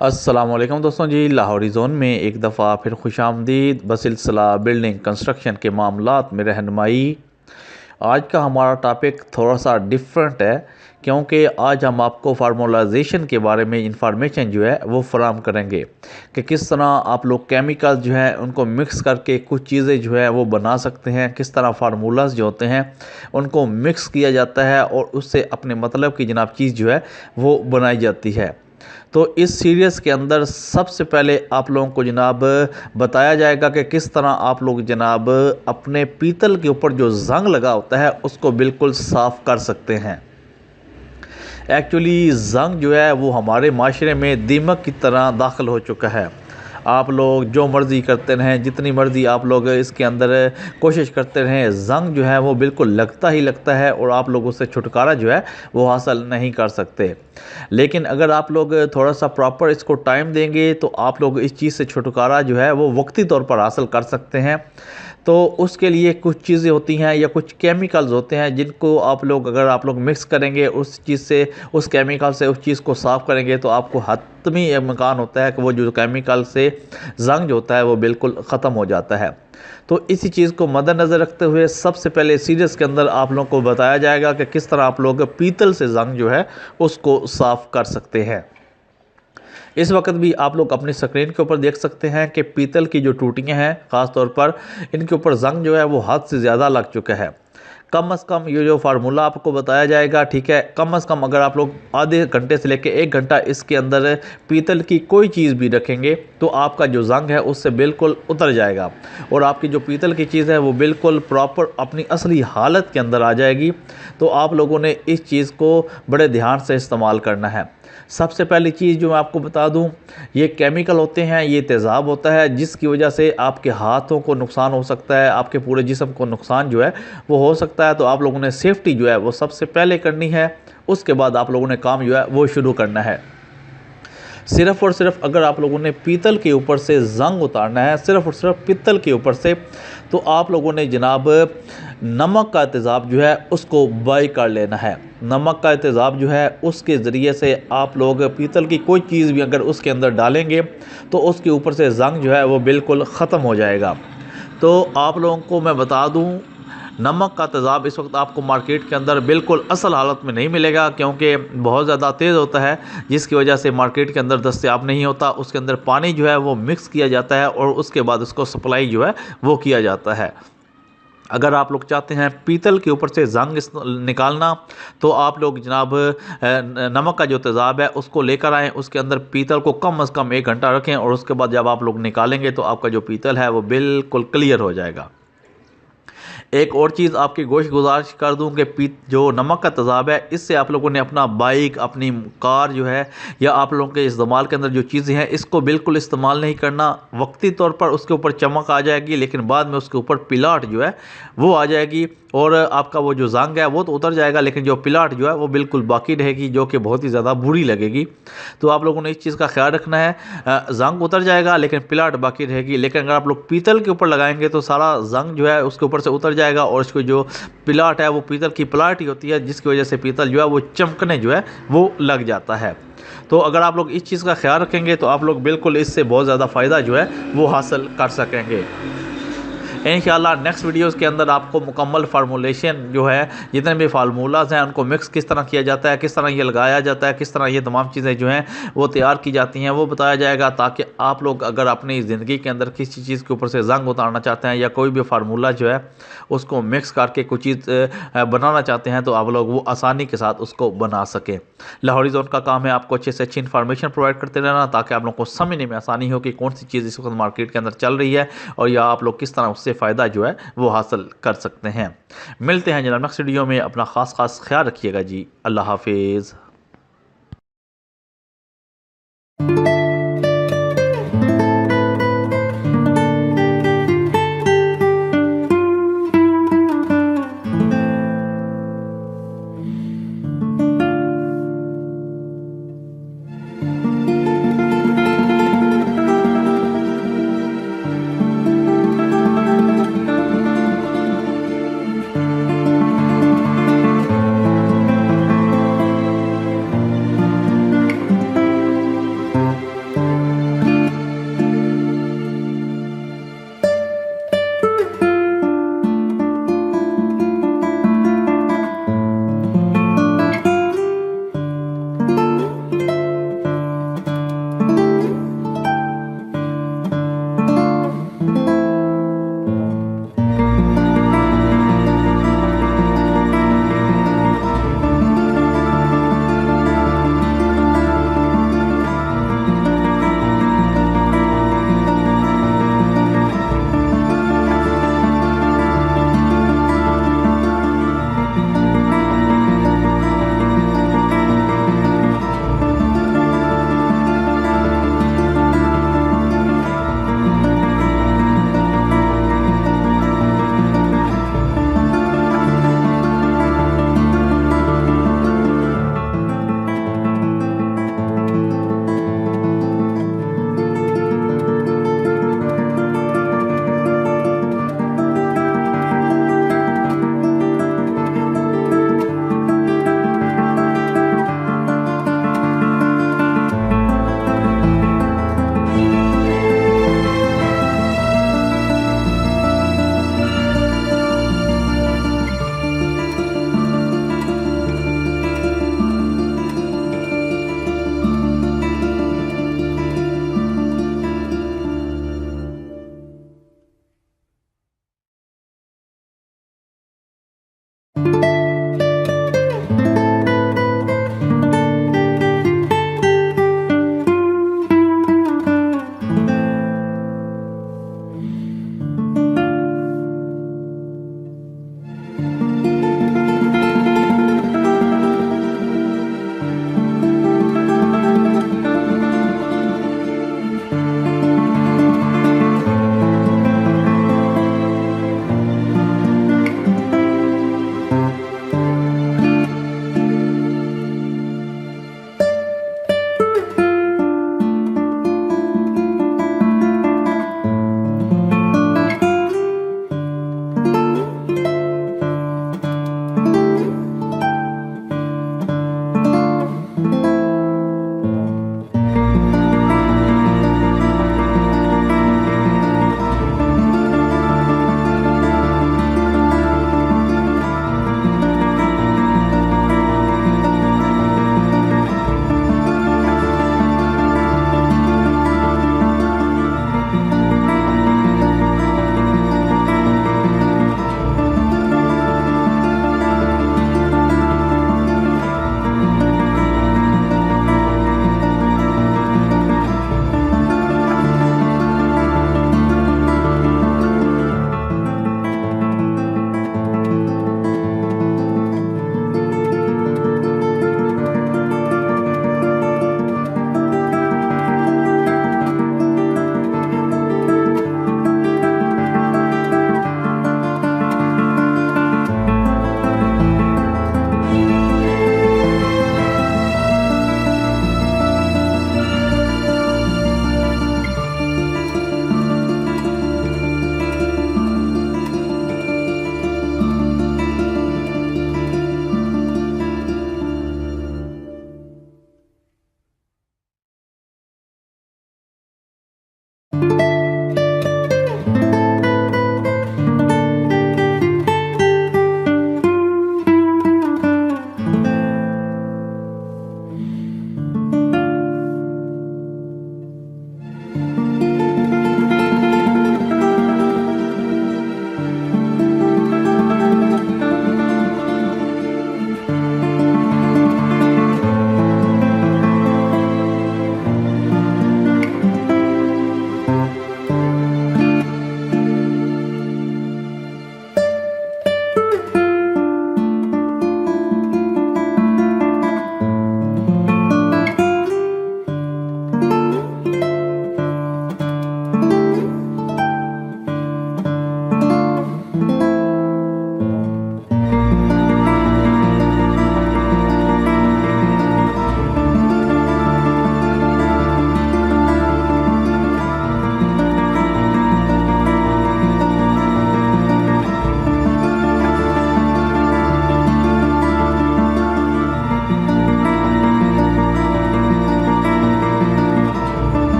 अस्सलामुअलैकुम दोस्तों जी, लाहौरी ज़ोन में एक दफ़ा फिर खुशामदीद बसिलसिला बिल्डिंग कंस्ट्रक्शन के मामलात में रहनुमाई। आज का हमारा टॉपिक थोड़ा सा डिफरेंट है क्योंकि आज हम आपको फार्मूलाइजेशन के बारे में इंफॉर्मेशन जो है वो फराम करेंगे कि किस तरह आप लोग केमिकल्स जो है उनको मिक्स करके कुछ चीज़ें जो है वो बना सकते हैं, किस तरह फार्मूलाज जो होते हैं उनको मिक्स किया जाता है और उससे अपने मतलब की जनाब चीज़ जो है वो बनाई जाती है। तो इस सीरीज़ के अंदर सबसे पहले आप लोगों को जनाब बताया जाएगा कि किस तरह आप लोग जनाब अपने पीतल के ऊपर जो जंग लगा होता है उसको बिल्कुल साफ़ कर सकते हैं। एक्चुअली जंग जो है वो हमारे माशरे में दीमक की तरह दाखिल हो चुका है। आप लोग जो मर्ज़ी करते रहें, जितनी मर्ज़ी आप लोग इसके अंदर कोशिश करते रहें, जंग जो है वो बिल्कुल लगता ही लगता है और आप लोग उससे छुटकारा जो है वो हासिल नहीं कर सकते। लेकिन अगर आप लोग थोड़ा सा प्रॉपर इसको टाइम देंगे तो आप लोग इस चीज़ से छुटकारा जो है वो वक्ती तौर पर हासिल कर सकते हैं। तो उसके लिए कुछ चीज़ें होती हैं या कुछ केमिकल्स होते हैं जिनको आप लोग अगर आप लोग मिक्स करेंगे उस चीज़ से, उस केमिकल से उस चीज़ को साफ़ करेंगे तो आपको हतमी इम्कान होता है कि वो जो केमिकल से जंग जो होता है वो बिल्कुल ख़त्म हो जाता है। तो इसी चीज़ को मद्देनज़र रखते हुए सबसे पहले सीरीज़ के अंदर आप लोगों को बताया जाएगा कि किस तरह आप लोग पीतल से जंग जो है उसको साफ़ कर सकते हैं। इस वक्त भी आप लोग अपनी स्क्रीन के ऊपर देख सकते हैं कि पीतल की जो टूटियाँ हैं ख़ास तौर पर इनके ऊपर जंग जो है वो हद से ज़्यादा लग चुका है। कम से कम ये जो फार्मूला आपको बताया जाएगा, ठीक है, कम से कम अगर आप लोग आधे घंटे से लेकर 1 घंटा इसके अंदर पीतल की कोई चीज़ भी रखेंगे तो आपका जो जंग है उससे बिल्कुल उतर जाएगा और आपकी जो पीतल की चीज़ है वो बिल्कुल प्रॉपर अपनी असली हालत के अंदर आ जाएगी। तो आप लोगों ने इस चीज़ को बड़े ध्यान से इस्तेमाल करना है। सबसे पहली चीज़ जो मैं आपको बता दूं, ये केमिकल होते हैं, ये तेज़ाब होता है जिसकी वजह से आपके हाथों को नुकसान हो सकता है, आपके पूरे जिस्म को नुकसान जो है वो हो सकता है। तो आप लोगों ने सेफ्टी जो है वो सबसे पहले करनी है, उसके बाद आप लोगों ने काम जो है वो शुरू करना है। सिर्फ़ और सिर्फ अगर आप लोगों ने पीतल के ऊपर से जंग उतारना है, सिर्फ़ और सिर्फ पीतल के ऊपर से, तो आप लोगों ने जनाब नमक का तेज़ाब जो है उसको बाई कर लेना है। नमक का तेज़ाब जो है उसके ज़रिए से आप लोग पीतल की कोई चीज़ भी अगर उसके अंदर डालेंगे तो उसके ऊपर से जंग जो है वो बिल्कुल ख़त्म हो जाएगा। तो आप लोगों को मैं बता दूं, नमक का तेज़ाब इस वक्त आपको मार्केट के अंदर बिल्कुल असल हालत में नहीं मिलेगा क्योंकि बहुत ज़्यादा तेज़ होता है जिसकी वजह से मार्केट के अंदर दस्तयाब नहीं होता। उसके अंदर पानी जो है वो मिक्स किया जाता है और उसके बाद उसको सप्लाई जो है वो किया जाता है। अगर आप लोग चाहते हैं पीतल के ऊपर से जंग निकालना तो आप लोग जनाब नमक का जो तेज़ाब है उसको लेकर आएँ, उसके अंदर पीतल को कम से कम 1 घंटा रखें और उसके बाद जब आप लोग निकालेंगे तो आपका जो पीतल है वो बिल्कुल क्लियर हो जाएगा। एक और चीज़ आपकी गुजारिश कर दूं कि जो नमक का तेज़ाब है इससे आप लोगों ने अपना बाइक, अपनी कार जो है या आप लोगों के इस्तेमाल के अंदर जो चीज़ें हैं इसको बिल्कुल इस्तेमाल नहीं करना। वक्ती तौर पर उसके ऊपर चमक आ जाएगी लेकिन बाद में उसके ऊपर पिलाट जो है वो आ जाएगी और आपका वो जो जंग है वो तो उतर जाएगा लेकिन जो पिलाट जो है वो बिल्कुल बाकी रहेगी जो कि बहुत ही ज़्यादा बुरी लगेगी। तो आप लोगों ने इस चीज़ का ख्याल रखना है, जंग उतर जाएगा लेकिन पिलाट बाकी रहेगी। लेकिन अगर आप लोग पीतल के ऊपर लगाएंगे तो सारा जंग जो है उसके ऊपर से उतर जाएगा और इसको जो पिलाट है वो पीतल की पिलाट ही होती है जिसकी वजह से पीतल जो है वो चमकने जो है वो लग जाता है। तो अगर आप लोग इस चीज़ का ख्याल रखेंगे तो आप लोग बिल्कुल इससे बहुत ज़्यादा फ़ायदा जो है वो हासिल कर सकेंगे। इंशाल्लाह नेक्स्ट वीडियोस के अंदर आपको मुकम्मल फार्मूलेशन जो है, जितने भी फार्मूलाज हैं उनको मिक्स किस तरह किया जाता है, किस तरह ये लगाया जाता है, किस तरह ये तमाम चीज़ें जो हैं वो तैयार की जाती हैं वो बताया जाएगा ताकि आप लोग अगर अपनी ज़िंदगी के अंदर किसी चीज़ के ऊपर से जंग उतारना चाहते हैं या कोई भी फार्मूला जो है उसको मिक्स करके कुछ चीज़ बनाना चाहते हैं तो आप लोग वो आसानी के साथ उसको बना सकें। लाहौरी जोन का काम है आपको अच्छे से अच्छी इन्फॉर्मेशन प्रोवाइड करते रहना ताकि आप लोग को समझने में आसानी हो कि कौन सी चीज़ इस वक्त मार्केट के अंदर चल रही है और या आप लोग किस तरह उससे फ़ायदा जो है वो हासिल कर सकते हैं। मिलते हैं जनाब नेक्स्ट वीडियो में, अपना ख़ास ख्याल रखिएगा जी। अल्लाह हाफिज़।